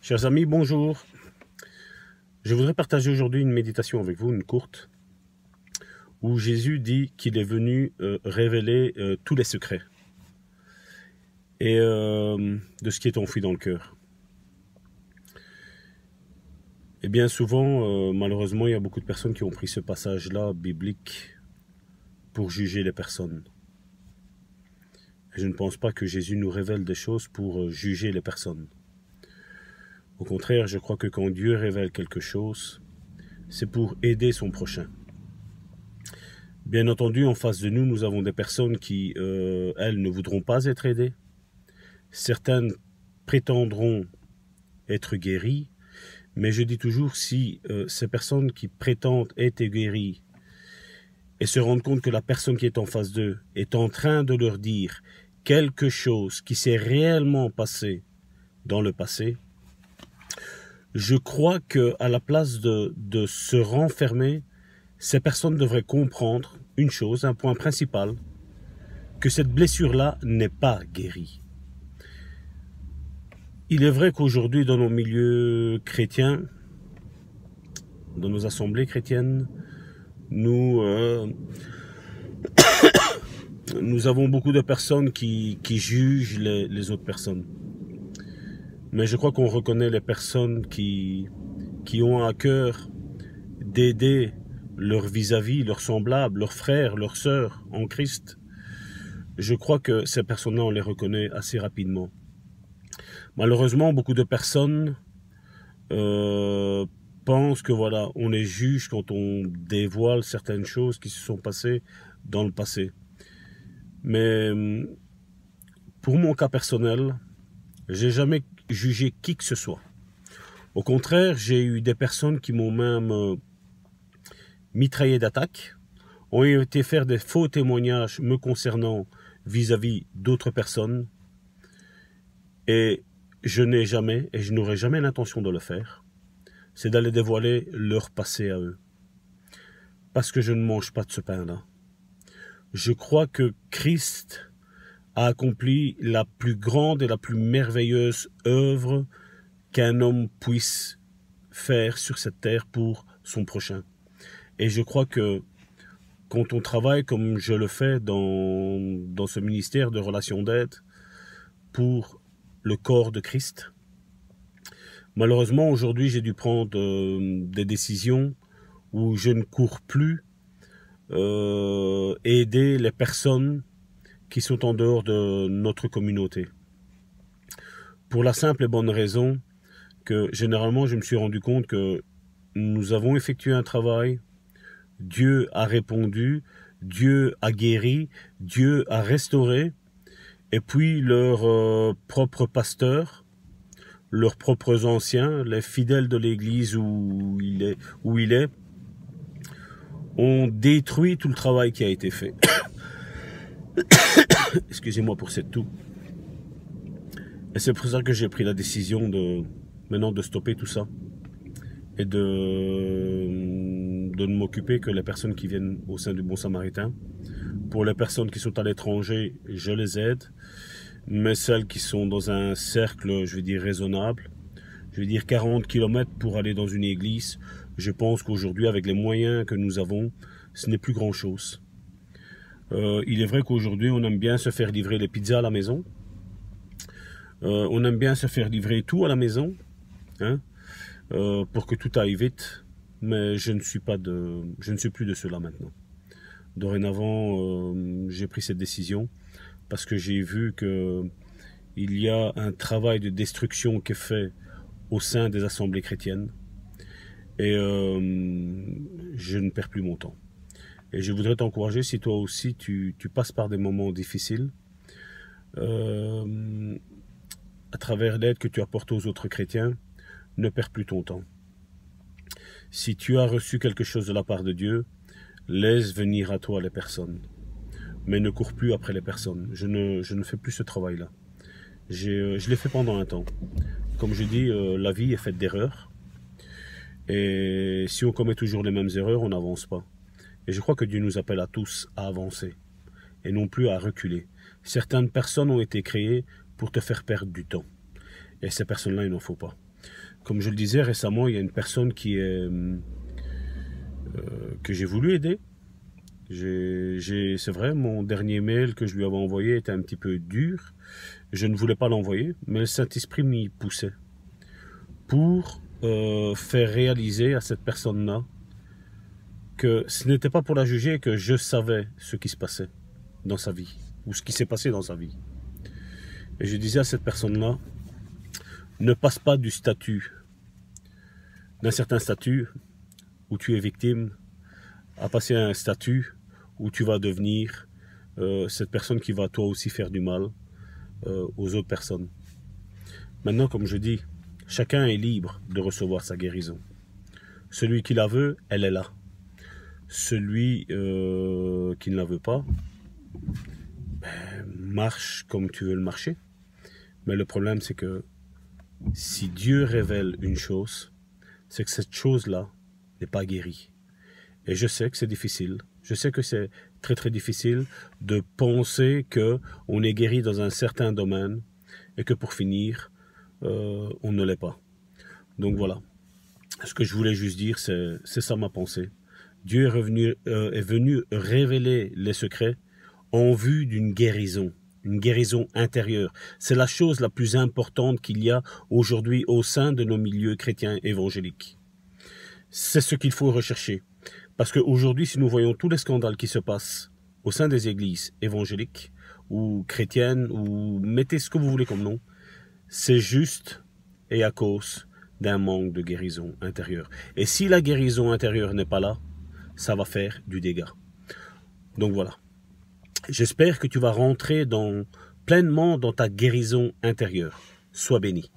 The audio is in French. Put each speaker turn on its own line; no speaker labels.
Chers amis, bonjour. Je voudrais partager aujourd'hui une méditation avec vous, une courte, où Jésus dit qu'il est venu révéler tous les secrets et de ce qui est enfoui dans le cœur. Et bien souvent, malheureusement, il y a beaucoup de personnes qui ont pris ce passage-là biblique pour juger les personnes. Et je ne pense pas que Jésus nous révèle des choses pour juger les personnes. Au contraire, je crois que quand Dieu révèle quelque chose, c'est pour aider son prochain. Bien entendu, en face de nous, nous avons des personnes qui, elles, ne voudront pas être aidées. Certaines prétendront être guéries, mais je dis toujours, si ces personnes qui prétendent être guéries et se rendent compte que la personne qui est en face d'eux est en train de leur dire quelque chose qui s'est réellement passé dans le passé, je crois qu'à la place de se renfermer, ces personnes devraient comprendre une chose, un point principal, que cette blessure-là n'est pas guérie. Il est vrai qu'aujourd'hui, dans nos milieux chrétiens, dans nos assemblées chrétiennes, nous avons beaucoup de personnes qui jugent les autres personnes. Mais je crois qu'on reconnaît les personnes qui ont à cœur d'aider leurs vis-à-vis, leurs semblables, leurs frères, leurs sœurs en Christ. Je crois que ces personnes-là, on les reconnaît assez rapidement. Malheureusement, beaucoup de personnes pensent que voilà, on les juge quand on dévoile certaines choses qui se sont passées dans le passé. Mais pour mon cas personnel, j'ai jamais jugé qui que ce soit. Au contraire, j'ai eu des personnes qui m'ont même mitraillé d'attaques, ont été faire des faux témoignages me concernant vis-à-vis d'autres personnes, et je n'ai jamais, et je n'aurai jamais l'intention de le faire, c'est d'aller dévoiler leur passé à eux. Parce que je ne mange pas de ce pain-là. Je crois que Christ a accompli la plus grande et la plus merveilleuse œuvre qu'un homme puisse faire sur cette terre pour son prochain. Et je crois que quand on travaille comme je le fais dans ce ministère de relations d'aide pour le corps de Christ, malheureusement aujourd'hui j'ai dû prendre des décisions où je ne cours plus aider les personnes qui sont en dehors de notre communauté. Pour la simple et bonne raison que généralement je me suis rendu compte que nous avons effectué un travail, Dieu a répondu, Dieu a guéri, Dieu a restauré, et puis leurs propres pasteurs, leurs propres anciens, les fidèles de l'église où il est, ont détruit tout le travail qui a été fait. Excusez-moi pour cette toux. Et c'est pour ça que j'ai pris la décision maintenant de stopper tout ça et de ne m'occuper que les personnes qui viennent au sein du Bon Samaritain. Pour les personnes qui sont à l'étranger, je les aide, mais celles qui sont dans un cercle, je vais dire, raisonnable, je vais dire 40 km pour aller dans une église, je pense qu'aujourd'hui, avec les moyens que nous avons, ce n'est plus grand-chose. Il est vrai qu'aujourd'hui, on aime bien se faire livrer les pizzas à la maison. On aime bien se faire livrer tout à la maison, hein, pour que tout aille vite. Mais je ne suis plus de cela maintenant. Dorénavant, j'ai pris cette décision parce que j'ai vu que il y a un travail de destruction qui est fait au sein des assemblées chrétiennes. Et je ne perds plus mon temps. Et je voudrais t'encourager, si toi aussi tu passes par des moments difficiles, à travers l'aide que tu apportes aux autres chrétiens, ne perds plus ton temps. Si tu as reçu quelque chose de la part de Dieu, laisse venir à toi les personnes. Mais ne cours plus après les personnes. Je ne fais plus ce travail-là. Je l'ai fait pendant un temps. Comme je dis, la vie est faite d'erreurs. Et si on commet toujours les mêmes erreurs, on n'avance pas. Et je crois que Dieu nous appelle à tous à avancer et non plus à reculer. Certaines personnes ont été créées pour te faire perdre du temps. Et ces personnes-là, il n'en faut pas. Comme je le disais récemment, il y a une personne que j'ai voulu aider. C'est vrai, mon dernier mail que je lui avais envoyé était un petit peu dur. Je ne voulais pas l'envoyer, mais le Saint-Esprit m'y poussait pour faire réaliser à cette personne-là que ce n'était pas pour la juger, que je savais ce qui se passait dans sa vie, ou ce qui s'est passé dans sa vie. Et je disais à cette personne-là, ne passe pas du statut, d'un certain statut où tu es victime, à passer à un statut où tu vas devenir cette personne qui va toi aussi faire du mal aux autres personnes. Maintenant, comme je dis, chacun est libre de recevoir sa guérison. Celui qui la veut, elle est là. Celui qui ne la veut pas, marche comme tu veux le marcher. Mais le problème, c'est que si Dieu révèle une chose, c'est que cette chose-là n'est pas guérie. Et je sais que c'est difficile. Je sais que c'est très très difficile de penser qu'on est guéri dans un certain domaine et que pour finir, on ne l'est pas. Donc voilà. Ce que je voulais juste dire, c'est ça ma pensée. Dieu est venu révéler les secrets en vue d'une guérison. Une guérison intérieure. C'est la chose la plus importante qu'il y a aujourd'hui au sein de nos milieux chrétiens évangéliques. C'est ce qu'il faut rechercher. Parce qu'aujourd'hui, si nous voyons tous les scandales qui se passent au sein des églises évangéliques ou chrétiennes, ou mettez ce que vous voulez comme nom, c'est juste et à cause d'un manque de guérison intérieure. Et si la guérison intérieure n'est pas là, ça va faire du dégât. Donc voilà. J'espère que tu vas rentrer pleinement dans ta guérison intérieure. Sois béni.